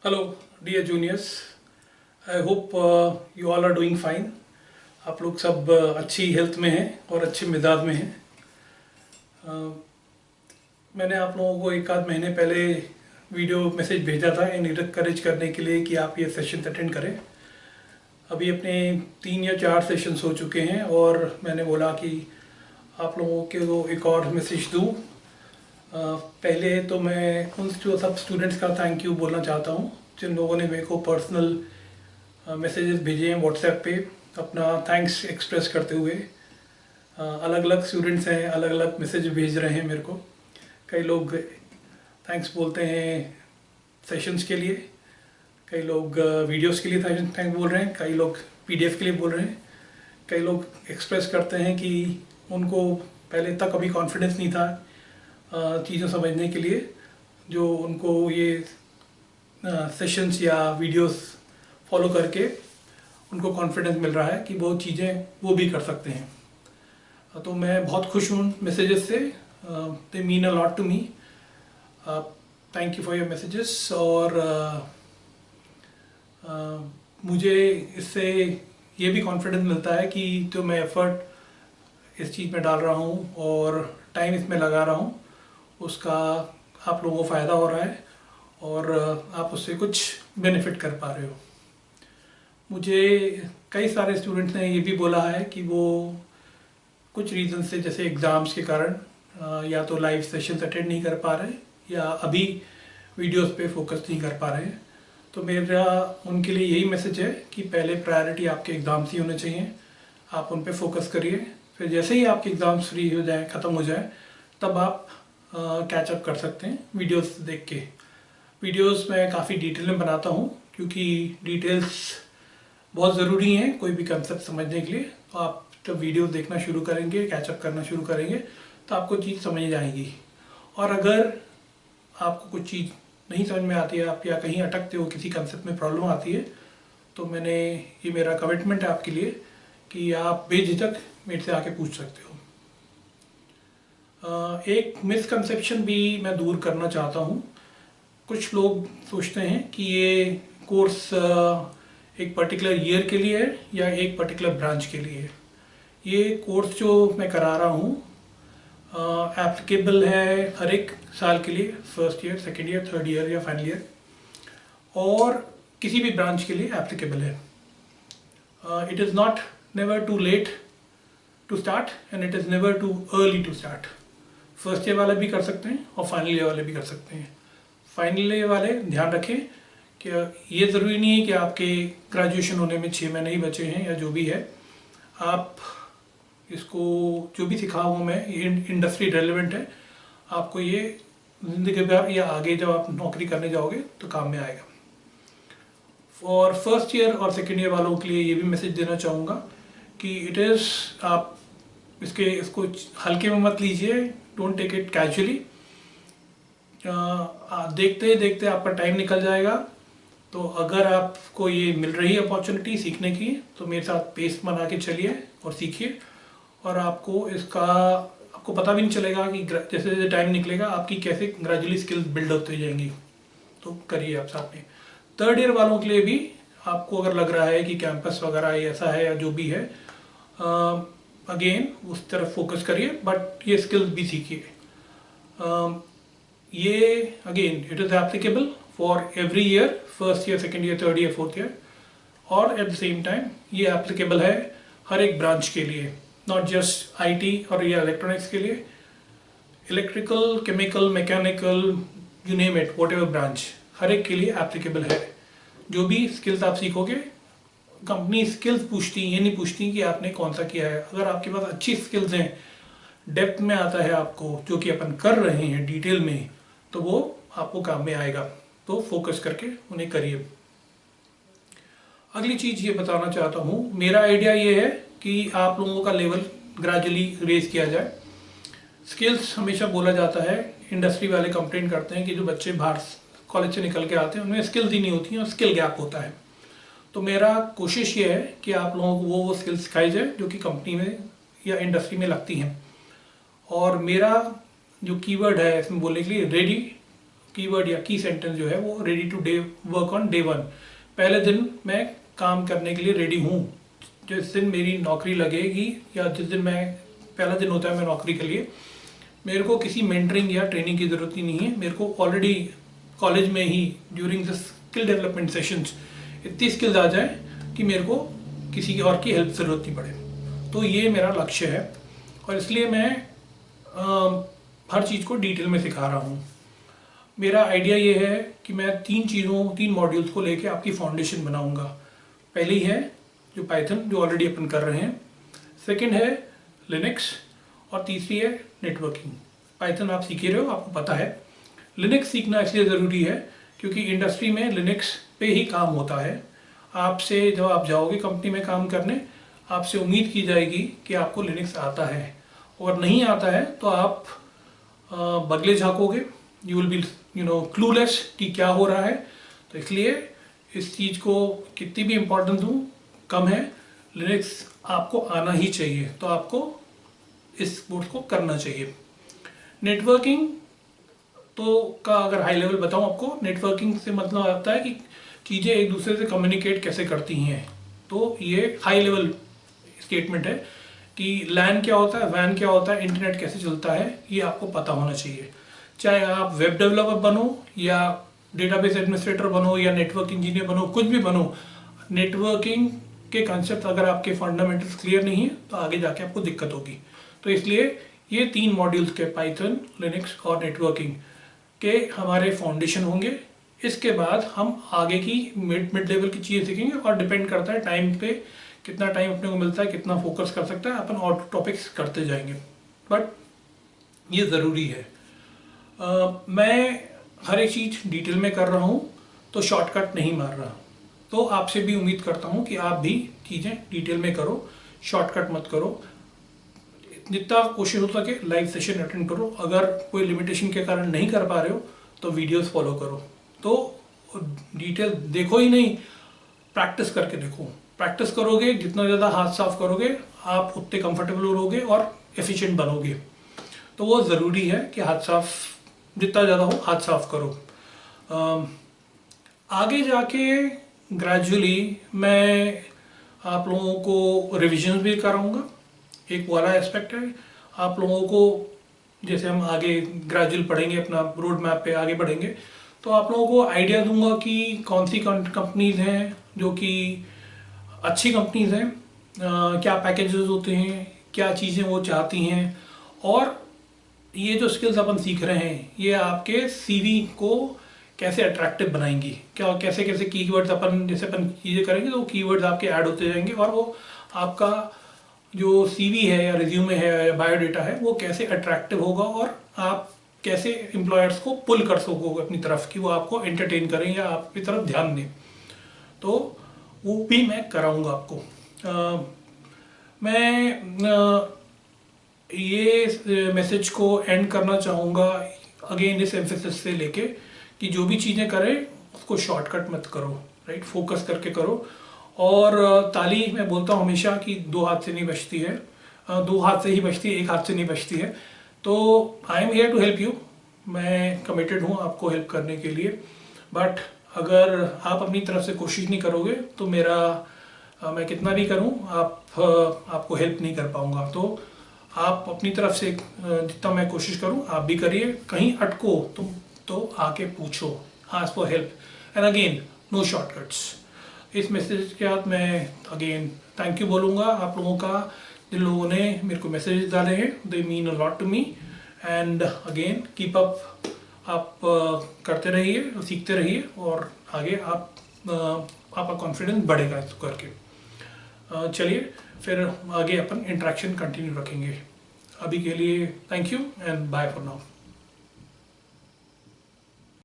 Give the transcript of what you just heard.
Hello dear juniors, I hope you all are doing fine. आप लोग सब अच्छी हेल्थ में हैं और अच्छे मिजाज में हैं। मैंने आप लोगों को एक आध महीने पहले वीडियो मैसेज भेजा था इनकरेज करने के लिए कि आप ये सेशंस अटेंड करें। अभी अपने 3 या 4 सेशंस हो चुके हैं और मैंने बोला कि आप लोगों को एक और मैसेज दूँ। पहले तो मैं उन जो सब स्टूडेंट्स का थैंक यू बोलना चाहता हूँ जिन लोगों ने मेरे को पर्सनल मैसेजेस भेजे हैं व्हाट्सएप पे अपना थैंक्स एक्सप्रेस करते हुए। अलग अलग स्टूडेंट्स हैं, अलग अलग मैसेज भेज रहे हैं मेरे को। कई लोग थैंक्स बोलते हैं सेशंस के लिए, कई लोग वीडियोस के लिए थैंक बोल रहे हैं, कई लोग पीडीएफ के लिए बोल रहे हैं, कई लोग एक्सप्रेस करते हैं कि उनको पहले तक अभी कॉन्फिडेंस नहीं था चीज़ें समझने के लिए, जो उनको ये सेशंस या वीडियोस फॉलो करके उनको कॉन्फिडेंस मिल रहा है कि वो चीज़ें वो भी कर सकते हैं। तो मैं बहुत खुश हूँ मैसेजेस से, they mean a lot to me. Thank you for your messages. और मुझे इससे ये भी कॉन्फिडेंस मिलता है कि जो मैं एफर्ट इस चीज़ में डाल रहा हूँ और टाइम इसमें लगा रहा हूँ उसका आप लोगों को फ़ायदा हो रहा है और आप उससे कुछ बेनिफिट कर पा रहे हो। मुझे कई सारे स्टूडेंट्स ने ये भी बोला है कि वो कुछ रीज़न से, जैसे एग्ज़ाम्स के कारण या तो लाइव सेशंस अटेंड नहीं कर पा रहे या अभी वीडियोस पे फोकस नहीं कर पा रहे हैं। तो मेरा उनके लिए यही मैसेज है कि पहले प्रायोरिटी आपके एग्ज़ाम्स ही होने चाहिए, आप उन पे फोकस करिए। फिर जैसे ही आपके एग्ज़ाम्स फ्री हो जाए, ख़त्म हो जाए, तब आप कैचअप कर सकते हैं वीडियोस देख के। वीडियोस मैं काफ़ी डिटेल में बनाता हूँ क्योंकि डिटेल्स बहुत ज़रूरी हैं कोई भी कंसेप्ट समझने के लिए। तो आप जब वीडियो देखना शुरू करेंगे, कैचअप करना शुरू करेंगे, तो आपको चीज़ समझ आएगी। और अगर आपको कुछ चीज़ नहीं समझ में आती है, आप या कहीं अटकते हो, किसी कंसेप्ट में प्रॉब्लम आती है, तो ये मेरा कमिटमेंट है आपके लिए कि आप बेझिझक मेरे से आके पूछ सकते हो। एक मिसकंसेप्शन भी मैं दूर करना चाहता हूँ। कुछ लोग सोचते हैं कि ये कोर्स एक पर्टिकुलर ईयर के लिए है या एक पर्टिकुलर ब्रांच के लिए है। ये कोर्स जो मैं करा रहा हूँ एप्लीकेबल है हर एक साल के लिए, first year, second year, third year या फाइनल ईयर, और किसी भी ब्रांच के लिए एप्लीकेबल है। It is not never too late to start and it is never too early to start. First year वाले भी कर सकते हैं और फाइनल ईयर वाले भी कर सकते हैं। फाइनल ईयर वाले ध्यान रखें कि ये ज़रूरी नहीं है कि आपके ग्रेजुएशन होने में 6 महीने ही बचे हैं या जो भी है। आप इसको जो भी सिखा हूँ मैं, ये इंडस्ट्री रेलेवेंट है, आपको ये ज़िंदगी भर या आगे जब आप नौकरी करने जाओगे तो काम में आएगा। और फर्स्ट ईयर और सेकेंड ईयर वालों के लिए ये भी मैसेज देना चाहूँगा कि आप इसको हल्के में मत लीजिए, डोंट टेक इट कैजुअली। देखते देखते आपका टाइम निकल जाएगा। तो अगर आपको ये मिल रही है अपॉर्चुनिटी सीखने की, तो मेरे साथ पेस बना के चलिए और सीखिए। और आपको पता भी नहीं चलेगा कि जैसे जैसे टाइम निकलेगा आपकी कैसे ग्रेजुअली स्किल्स बिल्ड होती जाएंगी। तो करिए आप साथ में। थर्ड ईयर वालों के लिए भी आपको अगर लग रहा है कि कैंपस वगैरह ऐसा है या जो भी है, अगेन उस तरफ फोकस करिए, बट ये स्किल्स भी सीखिए। ये again it is applicable for every year, first year, second year, third year, fourth year, और एट द सेम टाइम ये एप्लीकेबल है हर एक ब्रांच के लिए, नॉट जस्ट आईटी और या इलेक्ट्रॉनिक्स के लिए। Electrical, chemical, mechanical, you name it, whatever branch, हर एक के लिए एप्लीकेबल है। जो भी स्किल्स आप सीखोगे, कंपनी स्किल्स पूछती, ये नहीं पूछती कि आपने कौन सा किया है। अगर आपके पास अच्छी स्किल्स हैं, डेप्थ में आता है आपको, जो कि अपन कर रहे हैं डिटेल में, तो वो आपको काम में आएगा। तो फोकस करके उन्हें करिए। अगली चीज़ ये बताना चाहता हूँ, मेरा आइडिया ये है कि आप लोगों का लेवल ग्रेजुअली रेज किया जाए। स्किल्स हमेशा बोला जाता है, इंडस्ट्री वाले कंप्लेंट करते हैं कि जो बच्चे बाहर कॉलेज से निकल के आते हैं उनमें स्किल्स ही नहीं होती हैं और स्किल गैप होता है। तो मेरा कोशिश ये है कि आप लोगों को वो स्किल्स सिखाई जाए जो कि कंपनी में या इंडस्ट्री में लगती हैं। और मेरा जो कीवर्ड है इसमें बोलने के लिए, रेडी कीवर्ड या की सेंटेंस जो है वो ready today work on day 1। पहले दिन मैं काम करने के लिए रेडी हूँ। जिस दिन मेरी नौकरी लगेगी या जिस दिन मैं पहला दिन होता है मैं नौकरी के लिए, मेरे को किसी मेंटरिंग या ट्रेनिंग की ज़रूरत ही नहीं है। मेरे को ऑलरेडी कॉलेज में ही during the skill development sessions इतनी स्किल्स आ जाए कि मेरे को किसी और की हेल्प ज़रूरत नहीं पड़े। तो ये मेरा लक्ष्य है और इसलिए मैं हर चीज़ को डिटेल में सिखा रहा हूँ। मेरा आइडिया ये है कि मैं 3 मॉड्यूल्स को लेके आपकी फाउंडेशन बनाऊंगा। पहली है जो पाइथन, जो ऑलरेडी अपन कर रहे हैं। सेकंड है लिनक्स और तीसरी है नेटवर्किंग। पाइथन आप सीख ही रहे हो, आपको पता है। लिनक्स सीखना इसलिए ज़रूरी है क्योंकि इंडस्ट्री में लिनक्स पे ही काम होता है। आपसे जब आप जाओगे कंपनी में काम करने, आपसे उम्मीद की जाएगी कि आपको लिनक्स आता है, और नहीं आता है तो आप बगले झाँकोगे, यू विल बी क्लूलेस कि क्या हो रहा है। तो इसलिए इस चीज़ को कितनी भी इम्पोर्टेंस दूँ कम है। लिनक्स आपको आना ही चाहिए, तो आपको इस कोर्स को करना चाहिए। नेटवर्किंग तो का अगर हाई लेवल बताऊं आपको, नेटवर्किंग से मतलब आता है कि चीज़ें एक दूसरे से कम्युनिकेट कैसे करती हैं। तो ये हाई लेवल स्टेटमेंट है कि लैन क्या होता है, वैन क्या होता है, इंटरनेट कैसे चलता है, ये आपको पता होना चाहिए। चाहे आप वेब डेवलपर बनो या डेटाबेस एडमिनिस्ट्रेटर बनो या नेटवर्क इंजीनियर बनो, कुछ भी बनो, नेटवर्किंग के कंसेप्ट अगर आपके फंडामेंटल्स क्लियर नहीं है तो आगे जाके आपको दिक्कत होगी। तो इसलिए ये 3 मॉड्यूल्स के पाइथन, लिनक्स और नेटवर्किंग के हमारे फाउंडेशन होंगे। इसके बाद हम आगे की मिड लेवल की चीज़ें सीखेंगे और डिपेंड करता है टाइम पे, कितना टाइम अपने को मिलता है, कितना फोकस कर सकता है, अपन और टॉपिक्स करते जाएंगे। बट ये ज़रूरी है। मैं हर एक चीज़ डिटेल में कर रहा हूँ तो शॉर्टकट नहीं मार रहा। तो आपसे भी उम्मीद करता हूँ कि आप भी चीज़ें डिटेल में करो, शॉर्टकट मत करो। जितना कोशिश हो सके लाइव सेशन अटेंड करो। अगर कोई लिमिटेशन के कारण नहीं कर पा रहे हो तो वीडियोस फॉलो करो। तो डिटेल देखो ही नहीं, प्रैक्टिस करके देखो। प्रैक्टिस करोगे, जितना ज़्यादा हाथ साफ करोगे आप उतने कंफर्टेबल रहोगे और एफिशिएंट बनोगे। तो वो ज़रूरी है कि हाथ साफ जितना ज़्यादा हो हाथ साफ करो। आगे जाके ग्रेजुअली मैं आप लोगों को रिविजन भी कराऊंगा। एक वाला एस्पेक्ट है। आप लोगों को जैसे हम आगे ग्रेजुअल पढ़ेंगे, अपना रोड मैप पे आगे बढ़ेंगे, तो आप लोगों को आइडिया दूंगा कि कौन सी कंपनीज हैं जो कि अच्छी कंपनीज हैं, क्या पैकेजेस होते हैं, क्या चीज़ें वो चाहती हैं, और ये जो स्किल्स अपन सीख रहे हैं ये आपके सीवी को कैसे अट्रैक्टिव बनाएंगी। क्या कैसे कैसे कीवर्ड्स अपन जैसे अपन चीज़ें करेंगे तो कीवर्ड्स आपके ऐड होते जाएंगे और वो आपका जो सीवी है या रिज्यूमे है या बायोडेटा है वो कैसे अट्रैक्टिव होगा और आप कैसे एम्प्लॉयर्स को पुल कर सकोगे अपनी तरफ कि वो आपको एंटरटेन करें या आपकी तरफ ध्यान दें। तो वो भी मैं कराऊंगा आपको। मैं ये मैसेज को एंड करना चाहूँगा अगेन इस एम्फेसिस से लेके कि जो भी चीज़ें करें उसको शॉर्टकट मत करो, राइट, फोकस करके करो। और ताली मैं बोलता हूँ हमेशा कि 2 हाथ से नहीं बजती है, 2 हाथ से ही बजती है, 1 हाथ से नहीं बजती है। तो I am here to help you, मैं कमिटेड हूँ आपको हेल्प करने के लिए। बट अगर आप अपनी तरफ से कोशिश नहीं करोगे तो मैं कितना भी करूँ आपको हेल्प नहीं कर पाऊँगा। तो आप अपनी तरफ से जितना मैं कोशिश करूँ आप भी करिए। कहीं अटको तुम तो आके पूछो, ask for help, and again no shortcuts. इस मैसेज के बाद मैं अगेन थैंक यू बोलूँगा आप लोगों का, जिन लोगों ने मेरे को मैसेजेस डाले हैं, they mean a lot to me. And again keep up, आप करते रहिए, सीखते रहिए और आगे आपका कॉन्फिडेंस बढ़ेगा इसको करके। चलिए फिर आगे अपन इंटरेक्शन कंटिन्यू रखेंगे। अभी के लिए thank you and bye for now.